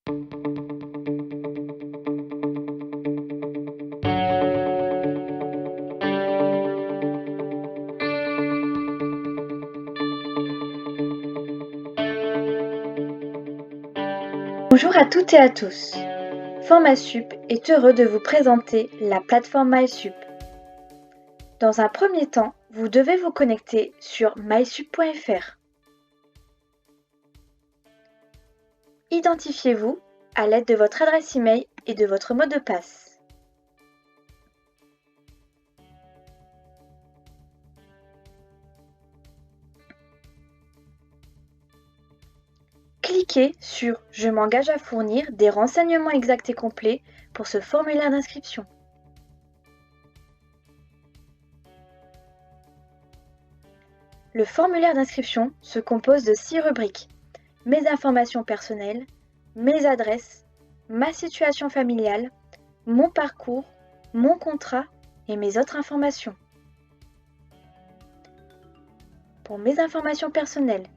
Bonjour à toutes et à tous. Formasup est heureux de vous présenter la plateforme MySup. Dans un premier temps, vous devez vous connecter sur mysup.fr. Identifiez-vous à l'aide de votre adresse email et de votre mot de passe. Cliquez sur « Je m'engage à fournir des renseignements exacts et complets pour ce formulaire d'inscription ». Le formulaire d'inscription se compose de 6 rubriques: mes informations personnelles, mes adresses, ma situation familiale, mon parcours, mon contrat et mes autres informations. Pour mes informations personnelles,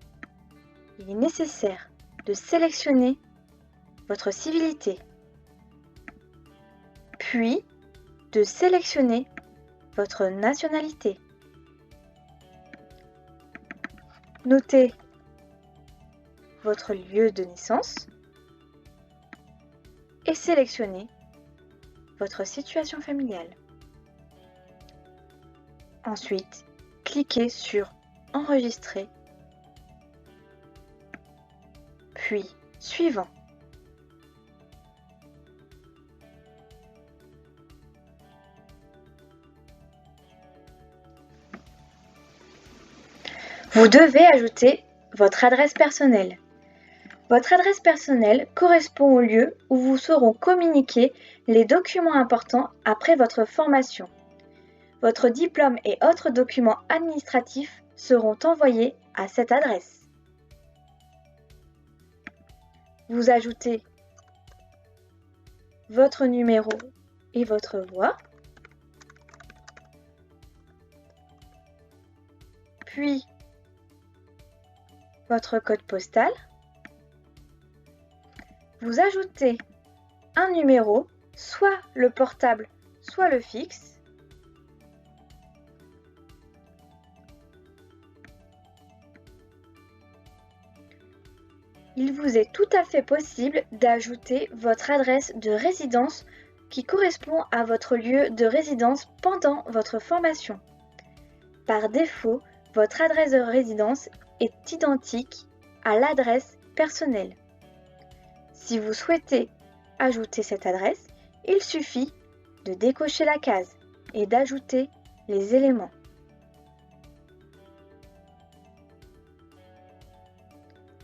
il est nécessaire de sélectionner votre civilité, puis de sélectionner votre nationalité. Notez votre lieu de naissance et sélectionnez votre situation familiale. Ensuite, cliquez sur « Enregistrer », puis « Suivant ». Vous devez ajouter votre adresse personnelle. Votre adresse personnelle correspond au lieu où vous seront communiqués les documents importants après votre formation. Votre diplôme et autres documents administratifs seront envoyés à cette adresse. Vous ajoutez votre numéro et votre voix, puis votre code postal. Vous ajoutez un numéro, soit le portable, soit le fixe. Il vous est tout à fait possible d'ajouter votre adresse de résidence qui correspond à votre lieu de résidence pendant votre formation. Par défaut, votre adresse de résidence est identique à l'adresse personnelle. Si vous souhaitez ajouter cette adresse, il suffit de décocher la case et d'ajouter les éléments.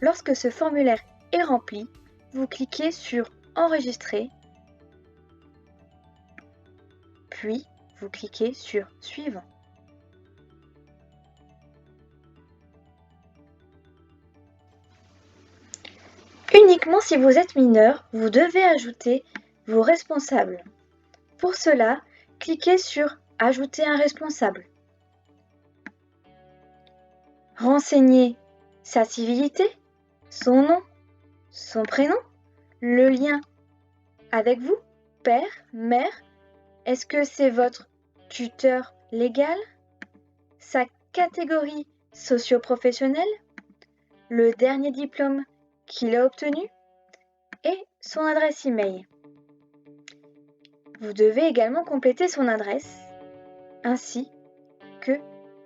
Lorsque ce formulaire est rempli, vous cliquez sur « Enregistrer », puis vous cliquez sur « Suivant ». Uniquement si vous êtes mineur, vous devez ajouter vos responsables. Pour cela, cliquez sur « Ajouter un responsable ». Renseignez sa civilité, son nom, son prénom, le lien avec vous, père, mère, est-ce que c'est votre tuteur légal, sa catégorie socio-professionnelle, le dernier diplôme qu'il a obtenu et son adresse email. Vous devez également compléter son adresse ainsi que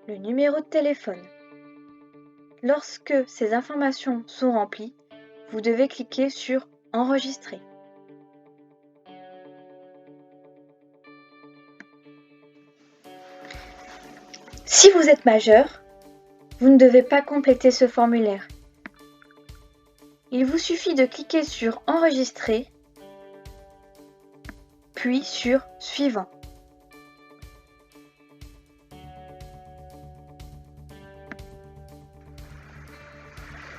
le numéro de téléphone. Lorsque ces informations sont remplies, vous devez cliquer sur « Enregistrer ». Si vous êtes majeur, vous ne devez pas compléter ce formulaire. Il vous suffit de cliquer sur « Enregistrer », puis sur « Suivant ».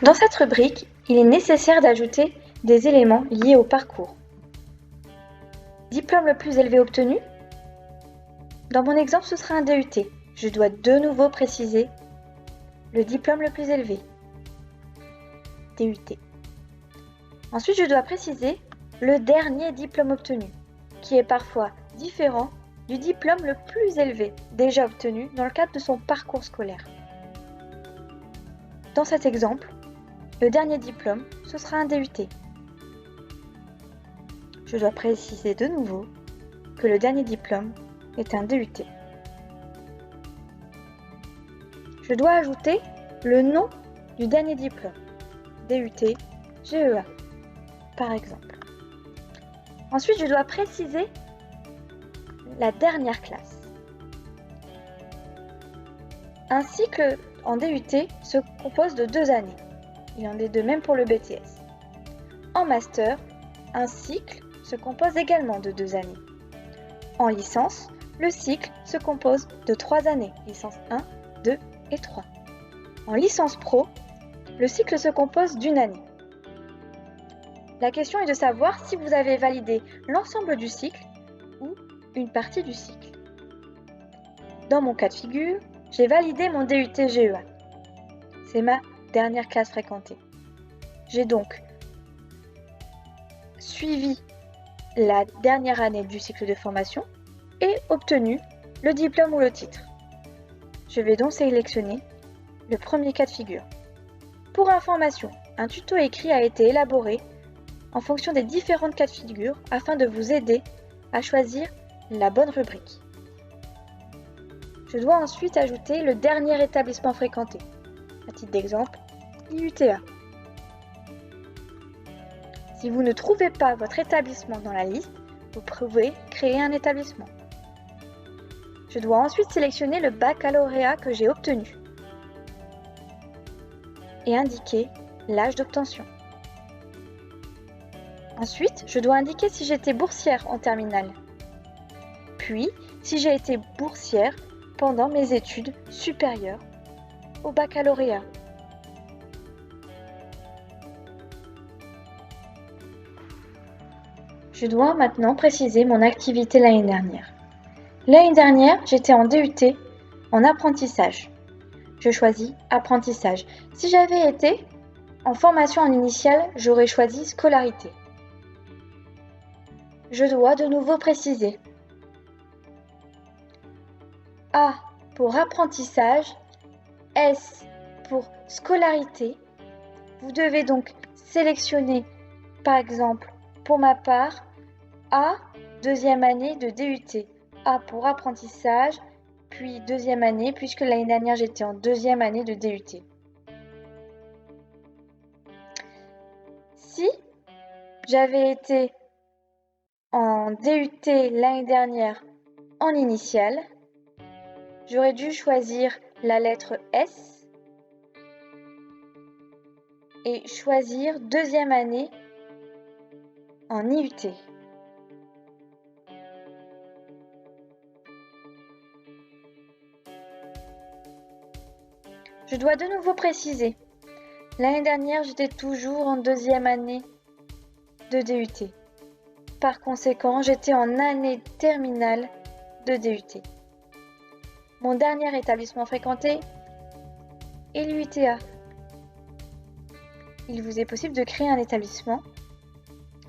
Dans cette rubrique, il est nécessaire d'ajouter des éléments liés au parcours. Diplôme le plus élevé obtenu? Dans mon exemple, ce sera un DUT. Je dois de nouveau préciser le diplôme le plus élevé. DUT. Ensuite, je dois préciser le dernier diplôme obtenu, qui est parfois différent du diplôme le plus élevé déjà obtenu dans le cadre de son parcours scolaire. Dans cet exemple, le dernier diplôme, ce sera un DUT. Je dois préciser de nouveau que le dernier diplôme est un DUT. Je dois ajouter le nom du dernier diplôme, DUT, GEA, par exemple. Ensuite, je dois préciser la dernière classe. Un cycle en DUT se compose de 2 années. Il en est de même pour le BTS. En master, un cycle se compose également de 2 années. En licence, le cycle se compose de 3 années, licence 1, 2 et 3. En licence pro, le cycle se compose d'1 année. La question est de savoir si vous avez validé l'ensemble du cycle ou une partie du cycle. Dans mon cas de figure, j'ai validé mon DUT GEA. C'est ma dernière classe fréquentée. J'ai donc suivi la dernière année du cycle de formation et obtenu le diplôme ou le titre. Je vais donc sélectionner le premier cas de figure. Pour information, un tuto écrit a été élaboré en fonction des différentes cas de figure afin de vous aider à choisir la bonne rubrique. Je dois ensuite ajouter le dernier établissement fréquenté. À titre d'exemple, IUTA. Si vous ne trouvez pas votre établissement dans la liste, vous pouvez créer un établissement. Je dois ensuite sélectionner le baccalauréat que j'ai obtenu et indiquer l'âge d'obtention. Ensuite, je dois indiquer si j'étais boursière en terminale, puis si j'ai été boursière pendant mes études supérieures au baccalauréat. Je dois maintenant préciser mon activité l'année dernière. L'année dernière, j'étais en DUT en apprentissage. Je choisis apprentissage. Si j'avais été en formation en initiale, j'aurais choisi scolarité. Je dois de nouveau préciser. A pour apprentissage, S pour scolarité. Vous devez donc sélectionner, par exemple, pour ma part, A, deuxième année de DUT. A pour apprentissage, puis deuxième année, puisque l'année dernière j'étais en deuxième année de DUT. Si j'avais été en DUT l'année dernière en initiale, j'aurais dû choisir la lettre S et choisir deuxième année en IUT. Je dois de nouveau préciser. L'année dernière, j'étais toujours en deuxième année de DUT. Par conséquent, j'étais en année terminale de DUT. Mon dernier établissement fréquenté est l'UITA. Il vous est possible de créer un établissement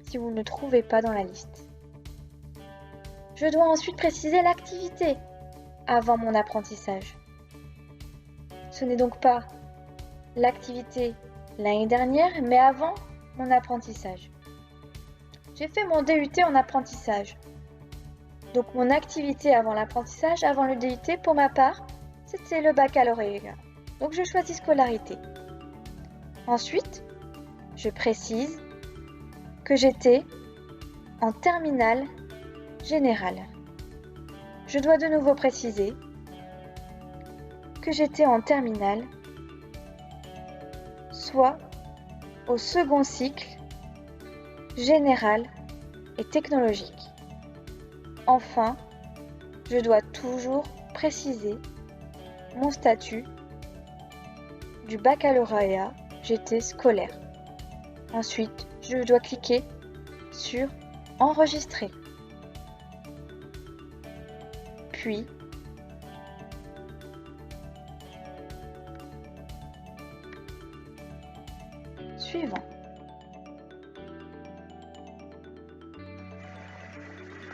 si vous ne le trouvez pas dans la liste. Je dois ensuite préciser l'activité avant mon apprentissage. Ce n'est donc pas l'activité l'année dernière, mais avant mon apprentissage. J'ai fait mon DUT en apprentissage. Donc mon activité avant l'apprentissage, avant le DUT, pour ma part, c'était le baccalauréat. Donc je choisis scolarité. Ensuite, je précise que j'étais en terminale générale. Je dois de nouveau préciser que j'étais en terminale, soit au second cycle général et technologique. Enfin, je dois toujours préciser mon statut du baccalauréat, j'étais scolaire. Ensuite, je dois cliquer sur Enregistrer. Puis, Suivant.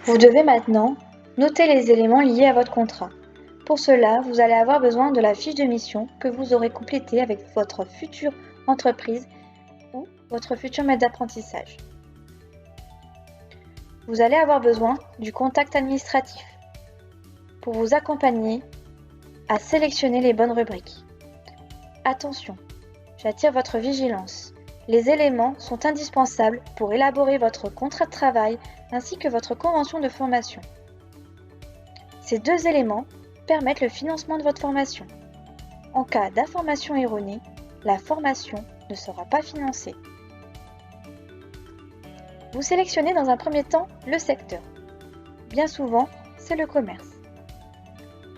Vous devez maintenant noter les éléments liés à votre contrat. Pour cela, vous allez avoir besoin de la fiche de mission que vous aurez complétée avec votre future entreprise ou votre futur maître d'apprentissage. Vous allez avoir besoin du contact administratif pour vous accompagner à sélectionner les bonnes rubriques. Attention, j'attire votre vigilance. Les éléments sont indispensables pour élaborer votre contrat de travail ainsi que votre convention de formation. Ces deux éléments permettent le financement de votre formation. En cas d'information erronée, la formation ne sera pas financée. Vous sélectionnez dans un premier temps le secteur. Bien souvent, c'est le commerce.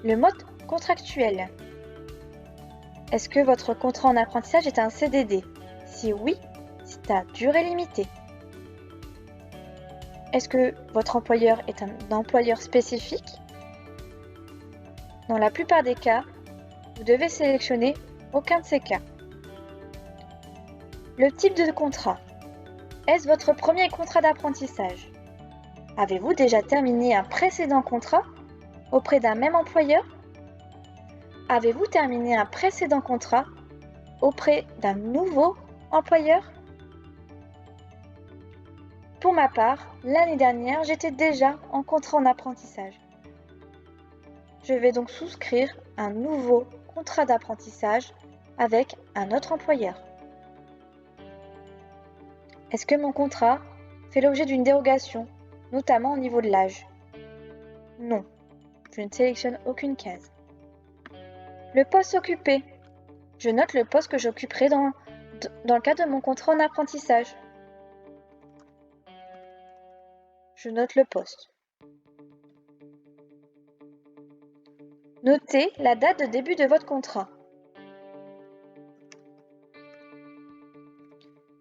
Le mode contractuel. Est-ce que votre contrat en apprentissage est un CDD? Si oui, c'est à durée limitée. Est-ce que votre employeur est un employeur spécifique? Dans la plupart des cas, vous devez sélectionner aucun de ces cas. Le type de contrat. Est-ce votre premier contrat d'apprentissage? Avez-vous déjà terminé un précédent contrat auprès d'un même employeur? Avez-vous terminé un précédent contrat auprès d'un nouveau employeur? Pour ma part, l'année dernière, j'étais déjà en contrat en apprentissage. Je vais donc souscrire un nouveau contrat d'apprentissage avec un autre employeur. Est-ce que mon contrat fait l'objet d'une dérogation, notamment au niveau de l'âge? Non, je ne sélectionne aucune case. Le poste occupé. Je note le poste que j'occuperai dans le cadre de mon contrat en apprentissage. Je note le poste. Notez la date de début de votre contrat.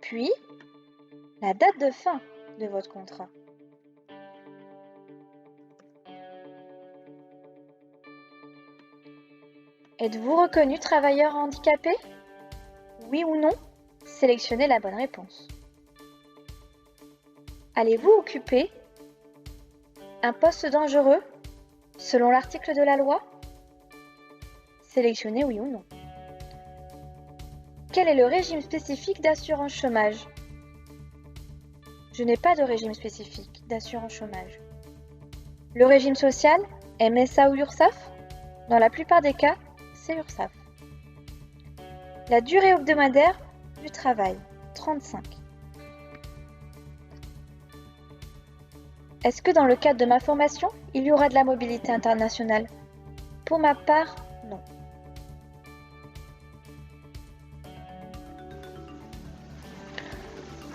Puis, la date de fin de votre contrat. Êtes-vous reconnu travailleur handicapé? Oui ou non? Sélectionnez la bonne réponse. Allez-vous occuper un poste dangereux selon l'article de la loi? Sélectionnez oui ou non. Quel est le régime spécifique d'assurance chômage? Je n'ai pas de régime spécifique d'assurance chômage. Le régime social, MSA ou URSSAF? Dans la plupart des cas, c'est URSSAF. La durée hebdomadaire du travail, 35. Est-ce que dans le cadre de ma formation, il y aura de la mobilité internationale? Pour ma part, non.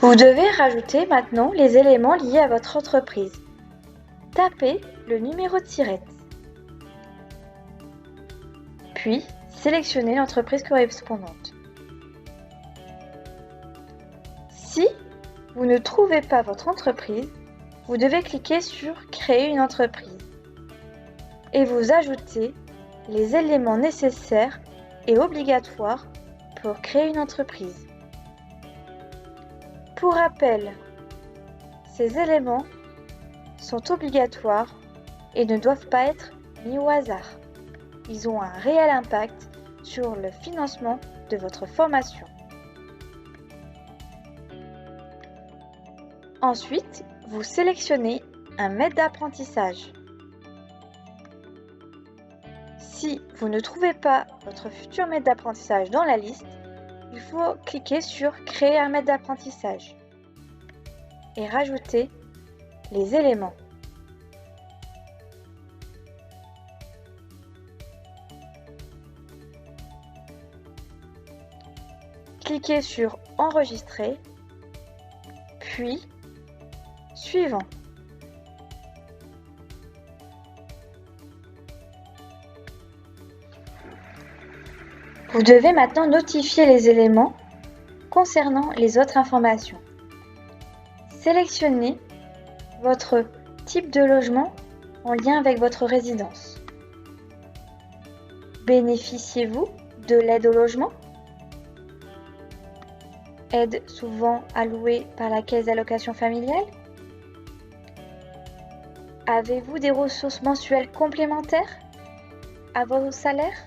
Vous devez rajouter maintenant les éléments liés à votre entreprise. Tapez le numéro de SIRET. Puis, sélectionnez l'entreprise correspondante. Si vous ne trouvez pas votre entreprise, vous devez cliquer sur « Créer une entreprise » et vous ajoutez les éléments nécessaires et obligatoires pour créer une entreprise. Pour rappel, ces éléments sont obligatoires et ne doivent pas être mis au hasard. Ils ont un réel impact sur le financement de votre formation. Ensuite, vous sélectionnez un maître d'apprentissage. Si vous ne trouvez pas votre futur maître d'apprentissage dans la liste, il faut cliquer sur « Créer un maître d'apprentissage » et rajouter les éléments. Cliquez sur « Enregistrer » puis « Suivant ». Vous devez maintenant notifier les éléments concernant les autres informations. Sélectionnez votre type de logement en lien avec votre résidence. Bénéficiez-vous de l'aide au logement? Aide souvent allouée par la Caisse d'allocation familiale? Avez-vous des ressources mensuelles complémentaires à vos salaires?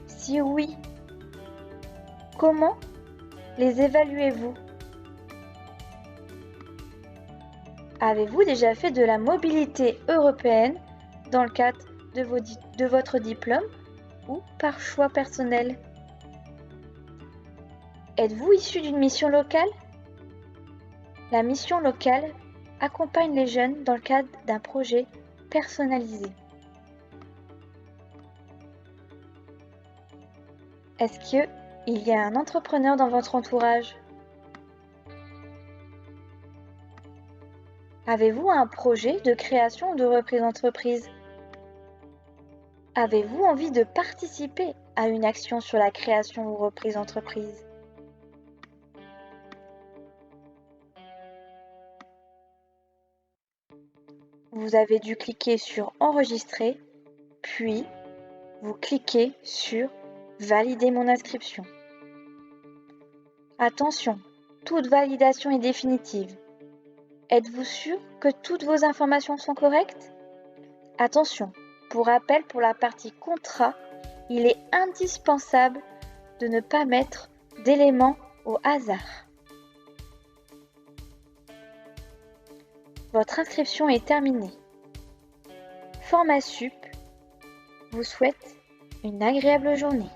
Si oui, comment les évaluez-vous? Avez-vous déjà fait de la mobilité européenne dans le cadre de votre diplôme ou par choix personnel? Êtes-vous issu d'une mission locale? La mission locale accompagne les jeunes dans le cadre d'un projet personnalisé. Est-ce qu'il y a un entrepreneur dans votre entourage? Avez-vous un projet de création ou de reprise d'entreprise? Avez-vous envie de participer à une action sur la création ou reprise d'entreprise? Vous avez dû cliquer sur Enregistrer, puis vous cliquez sur Valider mon inscription. Attention, toute validation est définitive. Êtes-vous sûr que toutes vos informations sont correctes? Attention, pour rappel, pour la partie contrat, il est indispensable de ne pas mettre d'éléments au hasard. Votre inscription est terminée. Formasup vous souhaite une agréable journée.